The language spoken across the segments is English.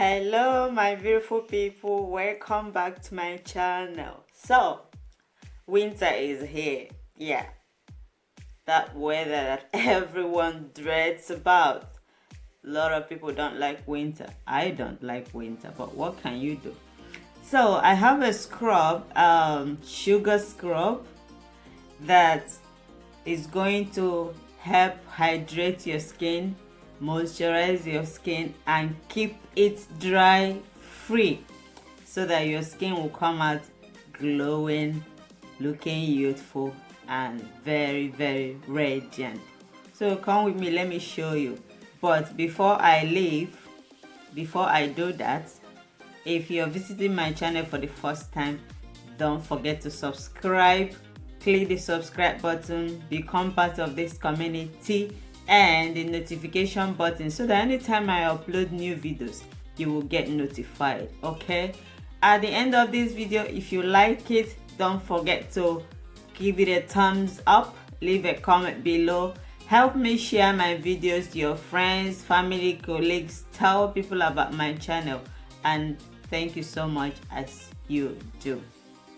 Hello my beautiful people, welcome back to my channel. So winter is here. Yeah, that weather that everyone dreads about. A lot of people don't like winter. I don't like winter, but what can you do? So I have a scrub, sugar scrub, that is going to help hydrate your skin, moisturize your skin, and keep it dry free so that your skin will come out glowing, looking youthful, and very radiant. So come with me, let me show you. But before I do that, if you're visiting my channel for the first time, don't forget to subscribe. Click the subscribe button, become part of this community, and the notification button so that anytime I upload new videos, you will get notified. Okay, at the end of this video, if you like it, don't forget to give it a thumbs up, leave a comment below, help me share my videos to your friends, family, colleagues, tell people about my channel, and thank you so much as you do.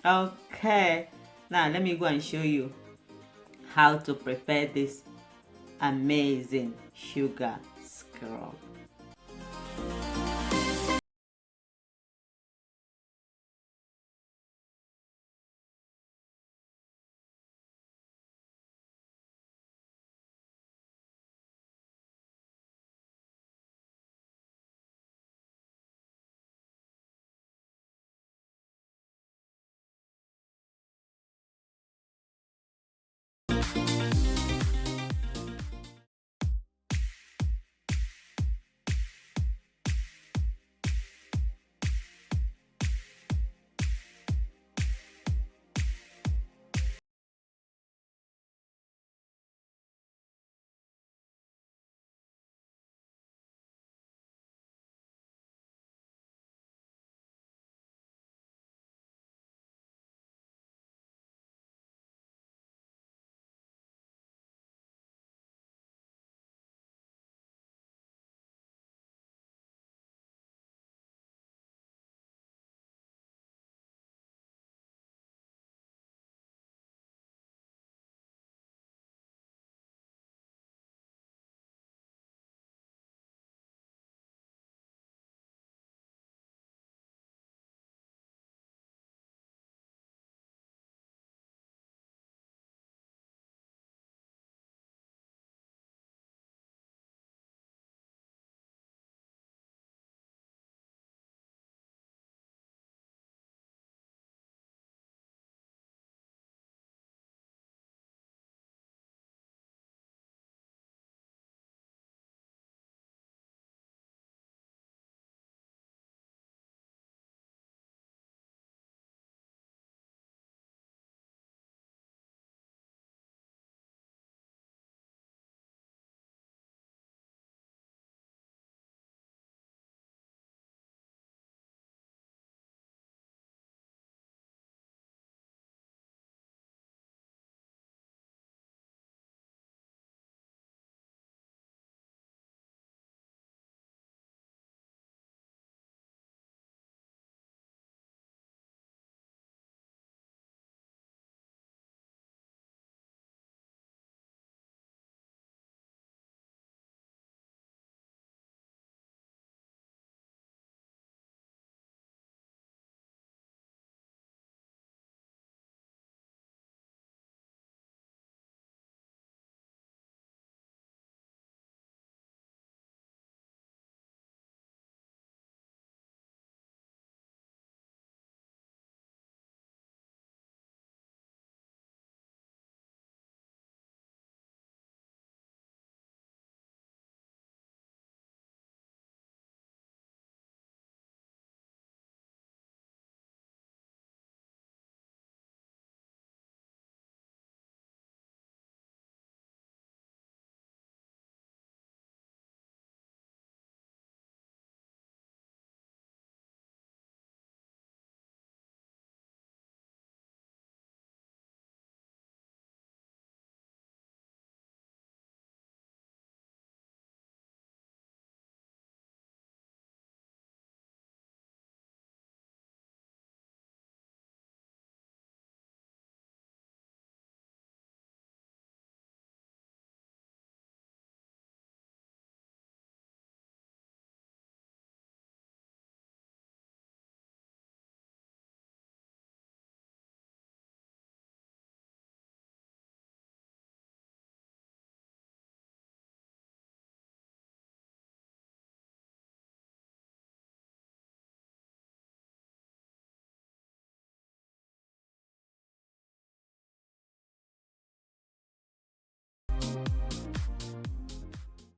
Okay, now let me go and show you how to prepare this amazing sugar scrub.